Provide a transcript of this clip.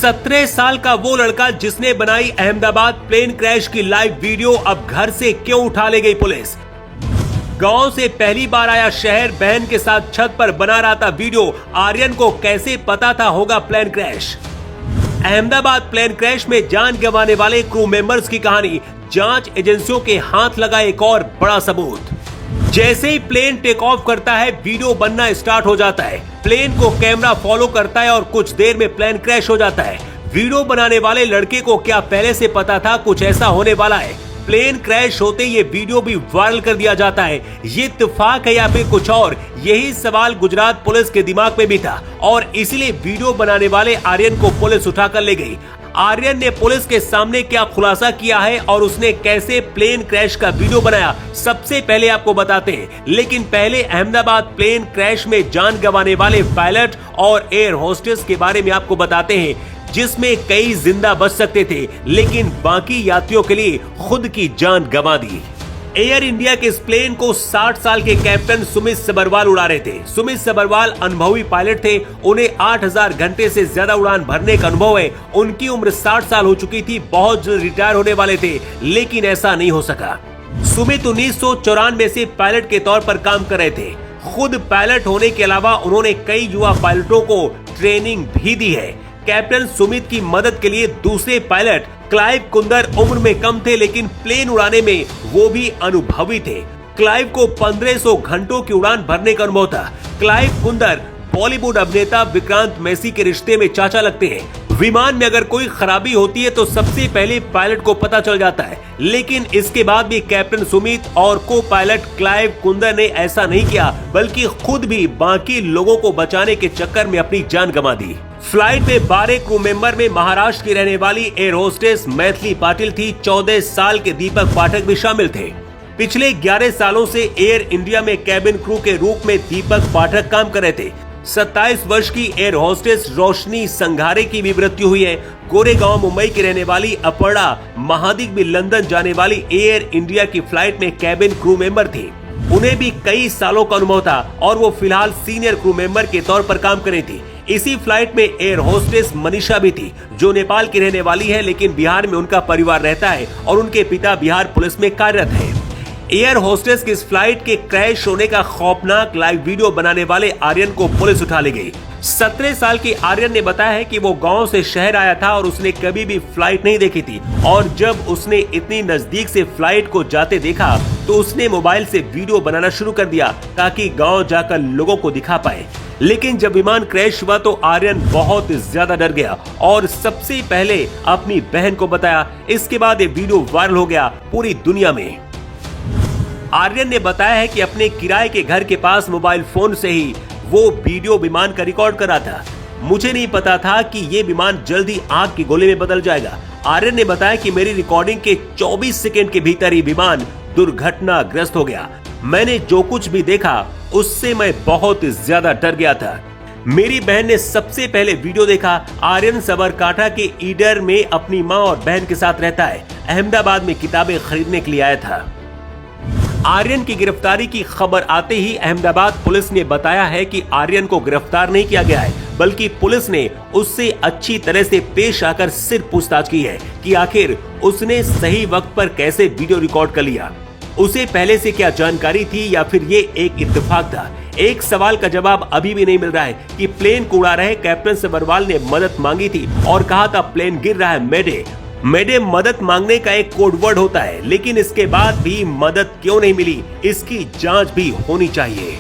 17 साल का वो लड़का जिसने बनाई अहमदाबाद प्लेन क्रैश की लाइव वीडियो अब घर से क्यों उठा ले गई पुलिस। गांव से पहली बार आया शहर, बहन के साथ छत पर बना रहा था वीडियो। आर्यन को कैसे पता था होगा plane crash. Ahmedabad plane crash में जान गंवाने वाले क्रू मेंबर्स की कहानी, जांच एजेंसियों के हाथ लगा एक और बड़ा सबूत। जैसे ही प्लेन टेक ऑफ करता है वीडियो बनना स्टार्ट हो जाता है। प्लेन को कैमरा फॉलो करता है और कुछ देर में प्लेन क्रैश हो जाता है। वीडियो बनाने वाले लड़के को क्या पहले से पता था कुछ ऐसा होने वाला है? प्लेन क्रैश होते ये वीडियो भी वायरल कर दिया जाता है। ये इत्तेफाक है या फिर कुछ और? यही सवाल गुजरात पुलिस के दिमाग में भी था और इसलिए वीडियो बनाने वाले आर्यन को पुलिस उठाकर ले गई। आर्यन ने पुलिस के सामने क्या खुलासा किया है और उसने कैसे प्लेन क्रैश का वीडियो बनाया, सबसे पहले आपको बताते हैं। लेकिन पहले अहमदाबाद प्लेन क्रैश में जान गंवाने वाले पायलट और एयर होस्टेस के बारे में आपको बताते हैं, जिसमें कई जिंदा बच सकते थे लेकिन बाकी यात्रियों के लिए खुद की जान गंवा दी। एयर इंडिया के इस प्लेन को 60 साल के कैप्टन सुमित सबरवाल उड़ा रहे थे। सुमित सबरवाल अनुभवी पायलट थे, उन्हें 8000 घंटे से ज्यादा उड़ान भरने का अनुभव है। उनकी उम्र 60 साल हो चुकी थी, बहुत जल्द रिटायर होने वाले थे, लेकिन ऐसा नहीं हो सका। सुमित 1994 से पायलट के तौर पर काम कर रहे थे। खुद पायलट होने के अलावा उन्होंने कई युवा पायलटों को ट्रेनिंग भी दी है। कैप्टन सुमित की मदद के लिए दूसरे पायलट क्लाइव कुंदर उम्र में कम थे, लेकिन प्लेन उड़ाने में वो भी अनुभवी थे। क्लाइव को 1500 घंटों की उड़ान भरने का अनुभव था। क्लाइव कुंदर बॉलीवुड अभिनेता विक्रांत मैसी के रिश्ते में चाचा लगते हैं। विमान में अगर कोई खराबी होती है तो सबसे पहले पायलट को पता चल जाता है, लेकिन इसके बाद भी कैप्टन सुमित और को पायलट क्लाइव कुंदर ने ऐसा नहीं किया, बल्कि खुद भी बाकी लोगों को बचाने के चक्कर में अपनी जान गंवा दी। फ्लाइट में 12 क्रू मेंबर में महाराष्ट्र की रहने वाली एयर होस्टेस मैथिली पाटिल थी। 14 साल के दीपक पाठक भी शामिल थे। पिछले 11 सालों से एयर इंडिया में कैबिन क्रू के रूप में दीपक पाठक काम कर रहे थे। 27 वर्ष की एयर होस्टेस रोशनी संघारे की भी मृत्यु हुई है। गोरेगांव मुंबई की रहने वाली अपर्णा महादिक भी लंदन जाने वाली एयर इंडिया की फ्लाइट में कैबिन क्रू मेंबर थी। उन्हें भी कई सालों का अनुभव था और वो फिलहाल सीनियर क्रू मेंबर के तौर पर काम कर रही थी। इसी फ्लाइट में एयर होस्टेस मनीषा भी थी, जो नेपाल की रहने वाली है, लेकिन बिहार में उनका परिवार रहता है और उनके पिता बिहार पुलिस में कार्यरत है। एयर होस्टेस की इस फ्लाइट के क्रैश होने का खौफनाक लाइव वीडियो बनाने वाले आर्यन को पुलिस उठा ले गई। 17 साल की आर्यन ने बताया है कि वो गांव से शहर आया था और उसने कभी भी फ्लाइट नहीं देखी थी, और जब उसने इतनी नजदीक से फ्लाइट को जाते देखा तो उसने मोबाइल से वीडियो बनाना शुरू कर दिया ताकि गांव जाकर लोगों को दिखा पाए। लेकिन जब विमान क्रैश हुआ तो आर्यन बहुत ज्यादा डर गया और सबसे पहले अपनी बहन को बताया। इसके बाद ये वीडियो वायरल हो गया पूरी दुनिया में। आर्यन ने बताया है कि अपने किराए के घर के पास मोबाइल फोन से ही वो वीडियो विमान का रिकॉर्ड कर रहा था। मुझे नहीं पता था कि ये विमान जल्द ही आग के गोले में बदल जाएगा। आर्यन ने बताया कि मेरी रिकॉर्डिंग के 24 सेकंड के भीतर ही विमान दुर्घटनाग्रस्त हो गया। मैंने जो कुछ भी देखा उससे मैं बहुत ज्यादा डर गया था। मेरी बहन ने सबसे पहले वीडियो देखा। आर्यन सबरकांठा के ईडर में अपनी माँ और बहन के साथ रहता है। अहमदाबाद में किताबें खरीदने के लिए आया था। आर्यन की गिरफ्तारी की खबर आते ही अहमदाबाद पुलिस ने बताया है कि आर्यन को गिरफ्तार नहीं किया गया है, बल्कि पुलिस ने उससे अच्छी तरह से पेश आकर सिर्फ पूछताछ की है कि आखिर उसने सही वक्त पर कैसे वीडियो रिकॉर्ड कर लिया। उसे पहले से क्या जानकारी थी या फिर ये एक इत्तेफाक था? एक सवाल का जवाब अभी भी नहीं मिल रहा है कि प्लेन को उड़ा रहे कैप्टन सबरवाल ने मदद मांगी थी और कहा था प्लेन गिर रहा है, मेडे। मेडे मदद मांगने का एक कोड वर्ड होता है, लेकिन इसके बाद भी मदद क्यों नहीं मिली, इसकी जांच भी होनी चाहिए।